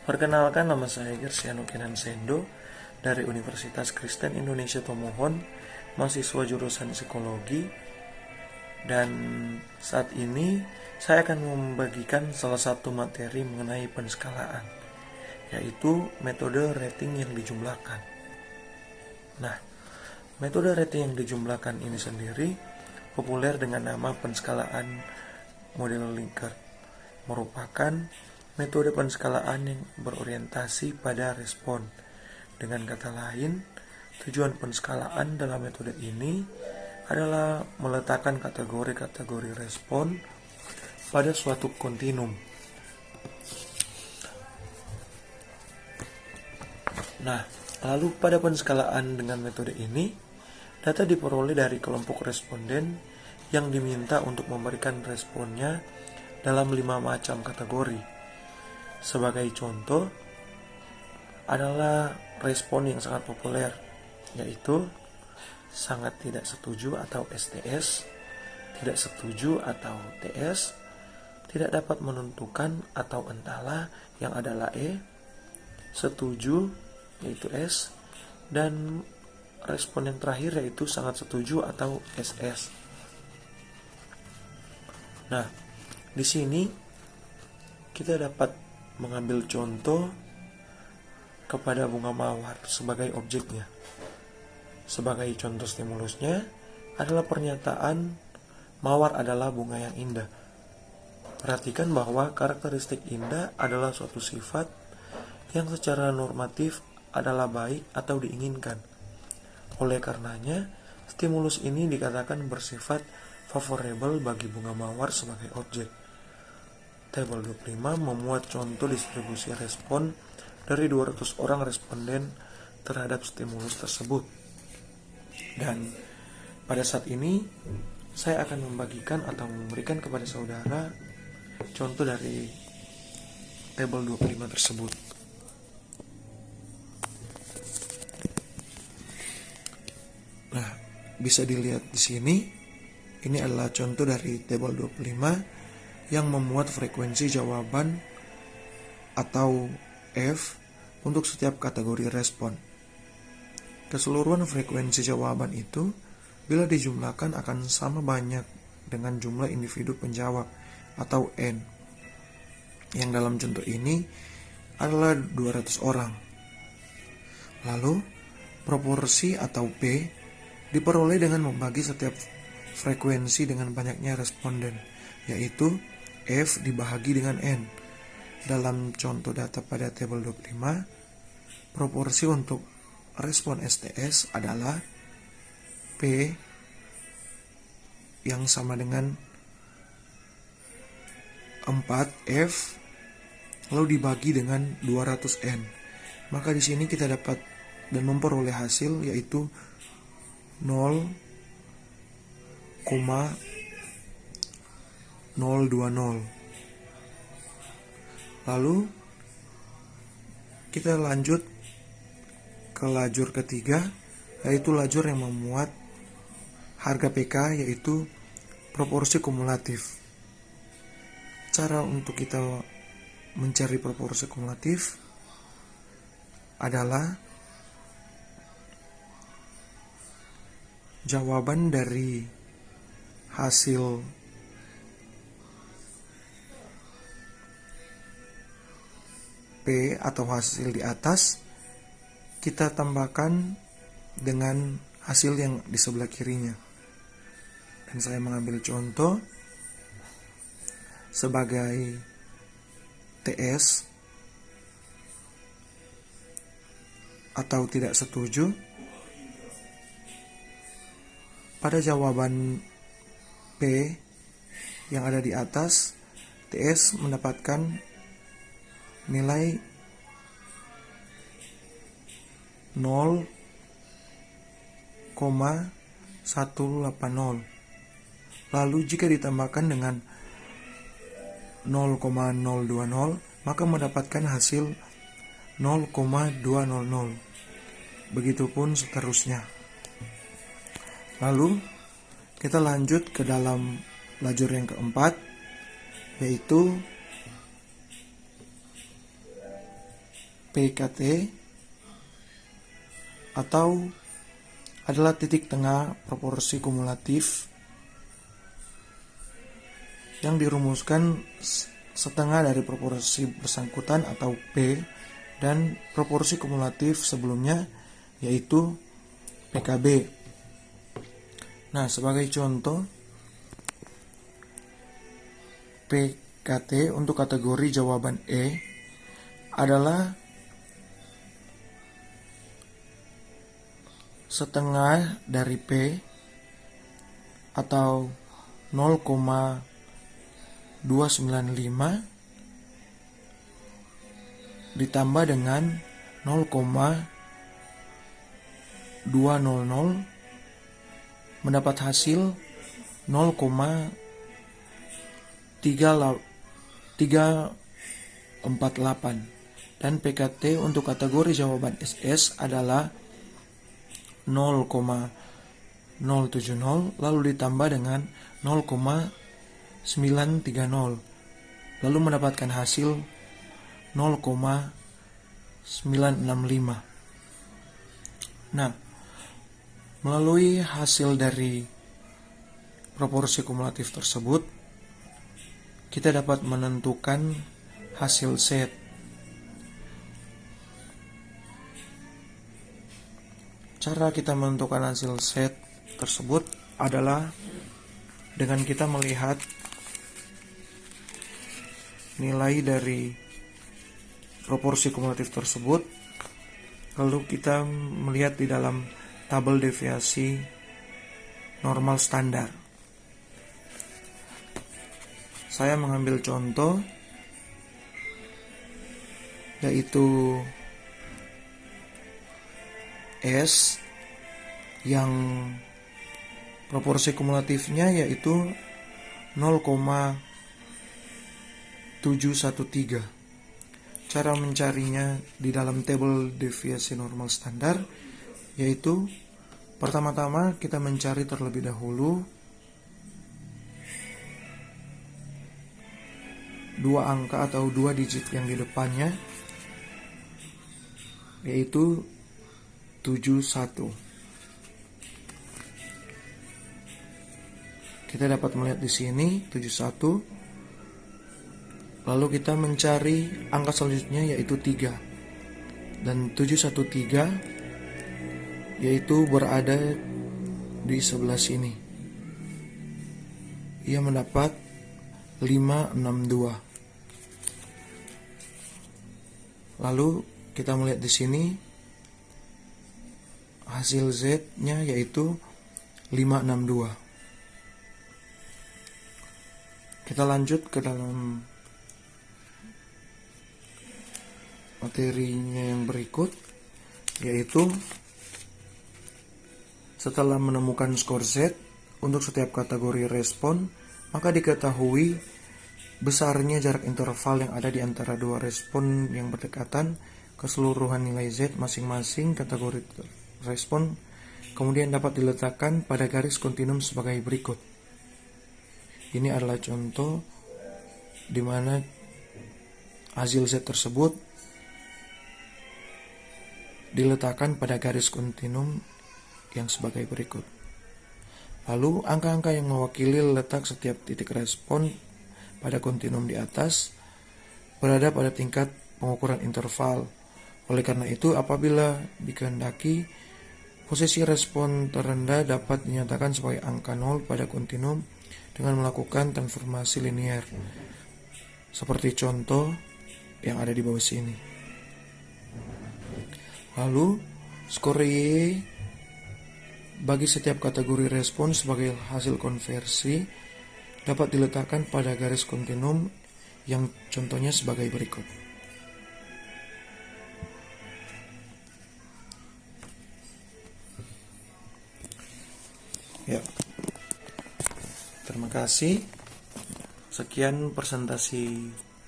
Perkenalkan, nama saya Gersiano Kenan Sendo dari Universitas Kristen Indonesia Tomohon, mahasiswa jurusan psikologi. Dan saat ini saya akan membagikan salah satu materi mengenai penskalaan, yaitu metode rating yang dijumlahkan. Nah, metode rating yang dijumlahkan ini sendiri populer dengan nama penskalaan model Likert, merupakan metode penskalaan yang berorientasi pada respon. Dengan kata lain, tujuan penskalaan dalam metode ini adalah meletakkan kategori-kategori respon pada suatu kontinum. Nah, lalu pada penskalaan dengan metode ini, data diperoleh dari kelompok responden yang diminta untuk memberikan responnya dalam 5 macam kategori. Sebagai contoh adalah respon yang sangat populer, yaitu sangat tidak setuju atau STS, tidak setuju atau TS, tidak dapat menentukan atau entahlah yang adalah E, setuju yaitu S, dan respon yang terakhir yaitu sangat setuju atau SS. Nah, di sini kita dapat mengambil contoh kepada bunga mawar sebagai objeknya. Sebagai contoh stimulusnya adalah pernyataan mawar adalah bunga yang indah. Perhatikan bahwa karakteristik indah adalah suatu sifat yang secara normatif adalah baik atau diinginkan. Oleh karenanya, stimulus ini dikatakan bersifat favorable bagi bunga mawar sebagai objek. Tabel 25 memuat contoh distribusi respon dari 200 orang responden terhadap stimulus tersebut. Dan pada saat ini saya akan membagikan atau memberikan kepada saudara contoh dari tabel 25 tersebut. Nah, bisa dilihat di sini, ini adalah contoh dari tabel 25 yang memuat frekuensi jawaban atau F untuk setiap kategori respon. Keseluruhan frekuensi jawaban itu bila dijumlahkan akan sama banyak dengan jumlah individu penjawab atau N, yang dalam contoh ini adalah 200 orang. Lalu, proporsi atau P diperoleh dengan membagi setiap frekuensi dengan banyaknya responden, yaitu F dibahagi dengan N. Dalam contoh data pada tabel 25, proporsi untuk respon STS adalah P yang sama dengan 4F lalu dibagi dengan 200N. Maka di sini kita dapat dan memperoleh hasil yaitu 0,020. Lalu kita lanjut ke lajur ketiga, yaitu lajur yang memuat harga PK, yaitu proporsi kumulatif. Cara untuk kita mencari proporsi kumulatif adalah jawaban dari hasil P atau hasil di atas kita tambahkan dengan hasil yang di sebelah kirinya. Dan saya mengambil contoh sebagai TS atau tidak setuju. Pada jawaban P yang ada di atas, TS mendapatkan nilai 0,180. Lalu jika ditambahkan dengan 0,020, maka mendapatkan hasil 0,200. Begitupun seterusnya. Lalu kita lanjut ke dalam lajur yang keempat, yaitu PKT atau adalah titik tengah proporsi kumulatif yang dirumuskan setengah dari proporsi bersangkutan atau P dan proporsi kumulatif sebelumnya yaitu PKB. Nah, sebagai contoh, PKT untuk kategori jawaban E adalah setengah dari P atau 0,295 ditambah dengan 0,200 mendapat hasil 0,348 dan PKT untuk kategori jawaban SS adalah 0,070 lalu ditambah dengan 0,930 lalu mendapatkan hasil 0,965. Nah, melalui hasil dari proporsi kumulatif tersebut, kita dapat menentukan hasil Z. Cara kita menentukan hasil Z tersebut adalah dengan kita melihat nilai dari proporsi kumulatif tersebut, lalu kita melihat di dalam tabel deviasi normal standar. Saya mengambil contoh yaitu S yang proporsi kumulatifnya yaitu 0,713. Cara mencarinya di dalam tabel deviasi normal standar yaitu pertama-tama kita mencari terlebih dahulu dua angka atau dua digit yang di depannya yaitu 71. Kita dapat melihat di sini 71. Lalu kita mencari angka selanjutnya yaitu 3. Dan 713 yaitu berada di sebelah sini. Ia mendapat 562. Lalu kita melihat di sini hasil Z-nya yaitu 562. Kita lanjut ke dalam materinya yang berikut, yaitu setelah menemukan skor Z untuk setiap kategori respon, maka diketahui besarnya jarak interval yang ada di antara dua respon yang berdekatan. Keseluruhan nilai Z masing-masing kategori respon kemudian dapat diletakkan pada garis kontinum sebagai berikut. Ini adalah contoh di mana hasil Z tersebut diletakkan pada garis kontinum yang sebagai berikut. Lalu angka-angka yang mewakili letak setiap titik respon pada kontinum di atas berada pada tingkat pengukuran interval. Oleh karena itu, apabila dikehendaki, posisi respon terendah dapat dinyatakan sebagai angka 0 pada kontinum dengan melakukan transformasi linier, seperti contoh yang ada di bawah sini. Lalu, skor Y bagi setiap kategori respon sebagai hasil konversi dapat diletakkan pada garis kontinum yang contohnya sebagai berikut. Ya, terima kasih. Sekian presentasi